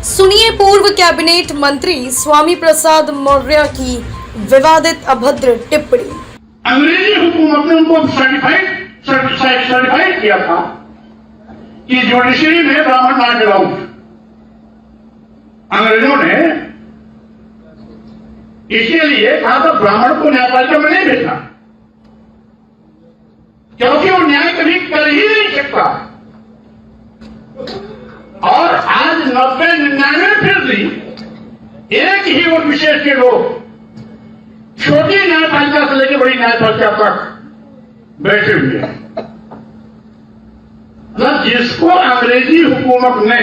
सुनिए पूर्व कैबिनेट मंत्री स्वामी प्रसाद मौर्य की विवादित अभद्र टिप्पणी। अंग्रेजी हुकूमत ने उनको सर्टिफाइड किया था कि जुडिशरी में ब्राह्मण नॉट अलाउड। अंग्रेजों ने इसके लिए कहा था ब्राह्मण को न्यायपालिका में नहीं भेजना, क्योंकि वो न्याय कभी कर ही नहीं सकता। और आज 90-99% एक ही वो विशेष के लोग छोटी न्यायपालिका से लेकर बड़ी न्यायपालिका तक बैठे हुए हैं। मतलब जिसको अंग्रेजी हुकूमत ने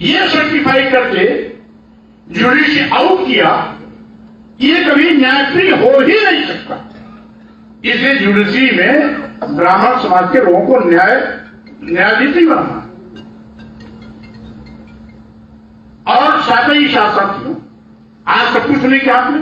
ये सर्टिफाई करके जुडिशरी आउट किया, ये कभी न्यायप्रिय हो ही नहीं सकता। इसलिए जुडिशरी में ब्राह्मण समाज के लोगों को न्यायाधीश बनाना और साथ ही साथियों आज सब कुछ नहीं किया आपने।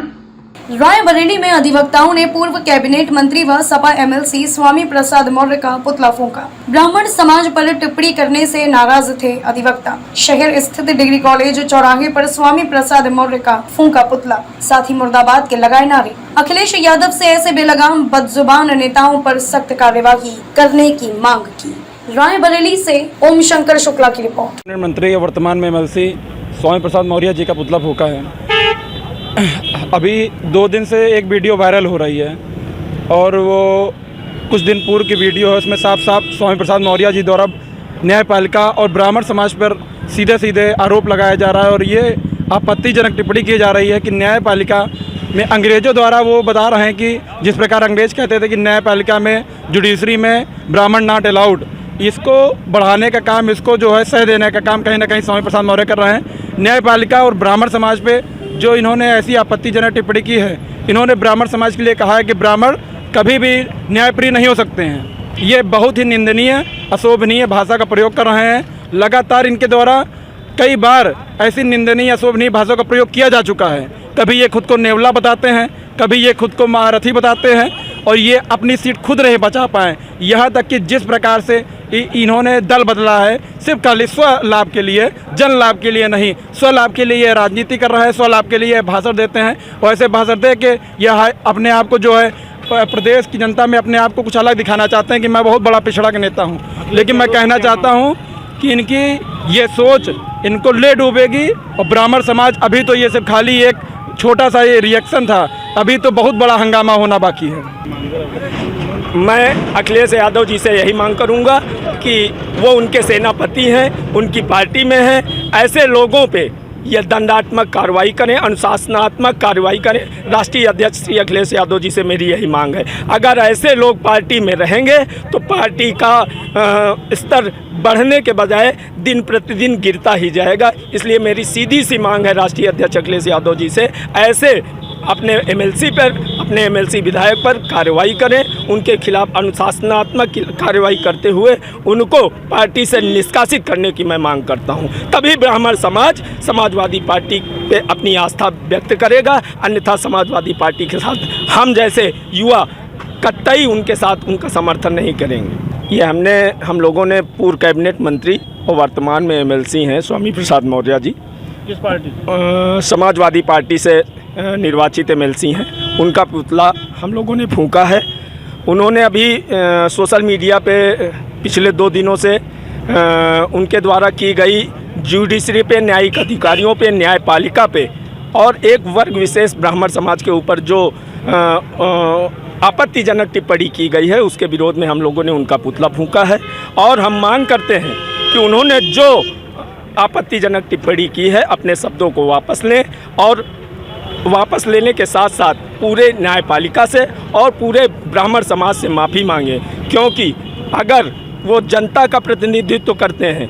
रायबरेली में अधिवक्ताओं ने पूर्व कैबिनेट मंत्री व सपा एमएलसी स्वामी प्रसाद मौर्य का पुतला फूंका। ब्राह्मण समाज पर टिप्पणी करने से नाराज थे अधिवक्ता। शहर स्थित डिग्री कॉलेज चौराहे पर स्वामी प्रसाद मौर्य का फूंका पुतला, साथ ही मुर्दाबाद के लगाए नारे। अखिलेश यादव से ऐसे बेलगाम बदजुबान नेताओं पर सख्त कार्यवाही करने की मांग की। रायबरेली से ओम शंकर शुक्ला की रिपोर्ट। मंत्री वर्तमान में एमएलसी स्वामी प्रसाद मौर्य जी का पुतला फूंका है। अभी 2 दिन से एक वीडियो वायरल हो रही है और वो कुछ दिन पूर्व की वीडियो है। उसमें साफ साफ स्वामी प्रसाद मौर्य जी द्वारा न्यायपालिका और ब्राह्मण समाज पर सीधे सीधे आरोप लगाया जा रहा है और ये आपत्तिजनक टिप्पणी की जा रही है कि न्यायपालिका में अंग्रेज़ों द्वारा वो बता रहे हैं कि जिस प्रकार अंग्रेज़ कहते थे कि न्यायपालिका में जुडिशरी में ब्राह्मण नॉट अलाउड, इसको बढ़ाने का काम, इसको जो है सह देने का काम कहीं ना कहीं स्वामी प्रसाद मौर्य कर रहे हैं। न्यायपालिका और ब्राह्मण समाज पे जो इन्होंने ऐसी आपत्तिजनक टिप्पणी की है, इन्होंने ब्राह्मण समाज के लिए कहा है कि ब्राह्मण कभी भी न्यायप्रिय नहीं हो सकते हैं। ये बहुत ही निंदनीय, अशोभनीय भाषा का प्रयोग कर रहे हैं। लगातार इनके द्वारा कई बार ऐसी निंदनीय, अशोभनीय भाषा का प्रयोग किया जा चुका है। कभी ये खुद को नेवला बताते हैं, कभी ये खुद को महारथी बताते हैं और ये अपनी सीट खुद नहीं बचा पाए। यहाँ तक कि जिस प्रकार से इन्होंने दल बदला है, सिर्फ खाली स्व लाभ के लिए, जन लाभ के लिए नहीं, स्व लाभ के लिए राजनीति कर रहा है, स्व लाभ के लिए भाषण देते हैं। और ऐसे भाषण दे के यह अपने आप को जो है प्रदेश की जनता में अपने आप को कुछ अलग दिखाना चाहते हैं कि मैं बहुत बड़ा पिछड़ा का नेता हूँ। लेकिन मैं कहना चाहता हूँ कि इनकी ये सोच इनको ले डूबेगी। और ब्राह्मण समाज, अभी तो ये सिर्फ खाली एक छोटा सा ये रिएक्शन था, अभी तो बहुत बड़ा हंगामा होना बाकी है। मैं अखिलेश यादव जी से यही मांग करूंगा कि वो उनके सेनापति हैं, उनकी पार्टी में हैं, ऐसे लोगों पे यह दंडात्मक कार्रवाई करें, अनुशासनात्मक कार्रवाई करें। राष्ट्रीय अध्यक्ष श्री अखिलेश यादव जी से मेरी यही मांग है। अगर ऐसे लोग पार्टी में रहेंगे तो पार्टी का स्तर बढ़ने के बजाय दिन प्रतिदिन गिरता ही जाएगा। इसलिए मेरी सीधी सी मांग है राष्ट्रीय अध्यक्ष अखिलेश यादव जी से, ऐसे अपने एमएलसी पर, अपने एमएलसी विधायक पर कार्रवाई करें, उनके खिलाफ अनुशासनात्मक कार्रवाई करते हुए उनको पार्टी से निष्कासित करने की मैं मांग करता हूं। तभी ब्राह्मण समाज समाजवादी पार्टी पे अपनी आस्था व्यक्त करेगा, अन्यथा समाजवादी पार्टी के साथ हम जैसे युवा कतई उनके साथ उनका समर्थन नहीं करेंगे। ये हम लोगों ने पूर्व कैबिनेट मंत्री और वर्तमान में एमएलसी हैं स्वामी प्रसाद मौर्य जी, किस पार्टी? समाजवादी पार्टी से निर्वाचित एमएलसी हैं, उनका पुतला हम लोगों ने फूंका है। उन्होंने अभी सोशल मीडिया पे पिछले 2 दिनों से उनके द्वारा की गई जुडिशरी पे, न्यायिक अधिकारियों पे, न्यायपालिका पे और एक वर्ग विशेष ब्राह्मण समाज के ऊपर जो आपत्तिजनक टिप्पणी की गई है, उसके विरोध में हम लोगों ने उनका पुतला फूंका है। और हम मांग करते हैं कि उन्होंने जो आपत्तिजनक टिप्पणी की है अपने शब्दों को वापस लें और वापस लेने के साथ साथ पूरे न्यायपालिका से और पूरे ब्राह्मण समाज से माफ़ी मांगे, क्योंकि अगर वो जनता का प्रतिनिधित्व करते हैं,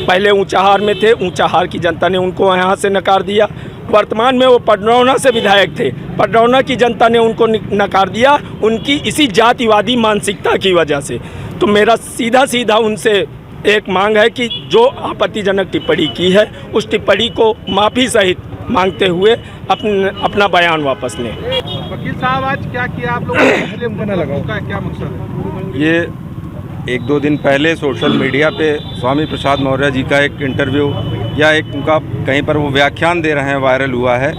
पहले ऊंचाहार में थे, ऊंचाहार की जनता ने उनको यहाँ से नकार दिया। वर्तमान में वो पडरौना से विधायक थे, पडरौना की जनता ने उनको नकार दिया उनकी इसी जातिवादी मानसिकता की वजह से। तो मेरा सीधा उनसे एक मांग है कि जो आपत्तिजनक टिप्पणी की है उस टिप्पणी को माफ़ी सहित मांगते हुए अपना बयान वापस लें। वकील साहब, आज क्या किया आप लोगों ने? क्या मकसद है? ये एक दो दिन पहले सोशल मीडिया पे स्वामी प्रसाद मौर्य जी का एक इंटरव्यू या एक उनका कहीं पर वो व्याख्यान दे रहे हैं, वायरल हुआ है,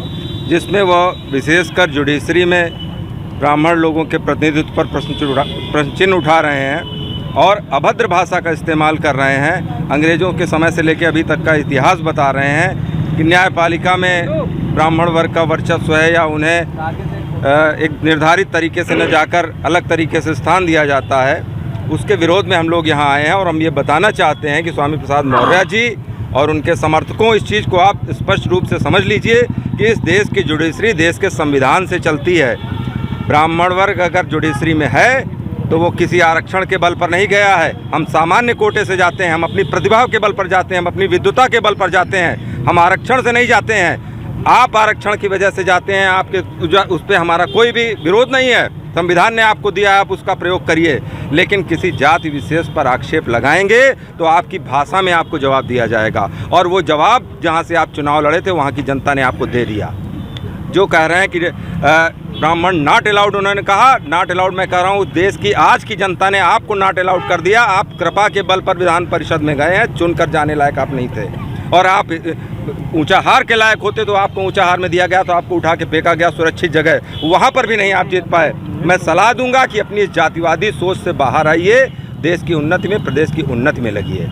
जिसमें वह विशेषकर जुडिशरी में ब्राह्मण लोगों के प्रतिनिधित्व पर प्रश्न चिन्ह उठा रहे हैं और अभद्र भाषा का इस्तेमाल कर रहे हैं। अंग्रेज़ों के समय से लेकर अभी तक का इतिहास बता रहे हैं कि न्यायपालिका में ब्राह्मण वर्ग का वर्चस्व है या उन्हें एक निर्धारित तरीके से न जाकर अलग तरीके से स्थान दिया जाता है। उसके विरोध में हम लोग यहाँ आए हैं और हम ये बताना चाहते हैं कि स्वामी प्रसाद मौर्य जी और उनके समर्थकों, इस चीज़ को आप स्पष्ट रूप से समझ लीजिए कि इस देश की जुडिशरी देश के संविधान से चलती है। ब्राह्मण वर्ग अगर जुडिशरी में है तो वो किसी आरक्षण के बल पर नहीं गया है। हम सामान्य कोटे से जाते हैं, हम अपनी प्रतिभा के बल पर जाते हैं, हम अपनी विद्वता के बल पर जाते हैं, हम आरक्षण से नहीं जाते हैं। आप आरक्षण की वजह से जाते हैं, आपके उस पर हमारा कोई भी विरोध नहीं है। संविधान ने आपको दिया है, आप उसका प्रयोग करिए, लेकिन किसी जाति विशेष पर आक्षेप लगाएंगे तो आपकी भाषा में आपको जवाब दिया जाएगा। और वो जवाब जहाँ से आप चुनाव लड़े थे वहाँ की जनता ने आपको दे दिया। जो कह रहे हैं कि ब्राह्मण नॉट अलाउड, उन्होंने कहा नॉट अलाउड, मैं कह रहा हूँ देश की आज की जनता ने आपको नॉट अलाउड कर दिया। आप कृपा के बल पर विधान परिषद में गए हैं, चुनकर जाने लायक आप नहीं थे। और आप ऊंचाहार के लायक होते तो आपको ऊंचाहार में दिया गया, तो आपको उठा के फेंका गया सुरक्षित जगह, वहाँ पर भी नहीं आप जीत पाए। मैं सलाह दूंगा कि अपनी इस जातिवादी सोच से बाहर आइए, देश की उन्नति में, प्रदेश की उन्नति में लगिए।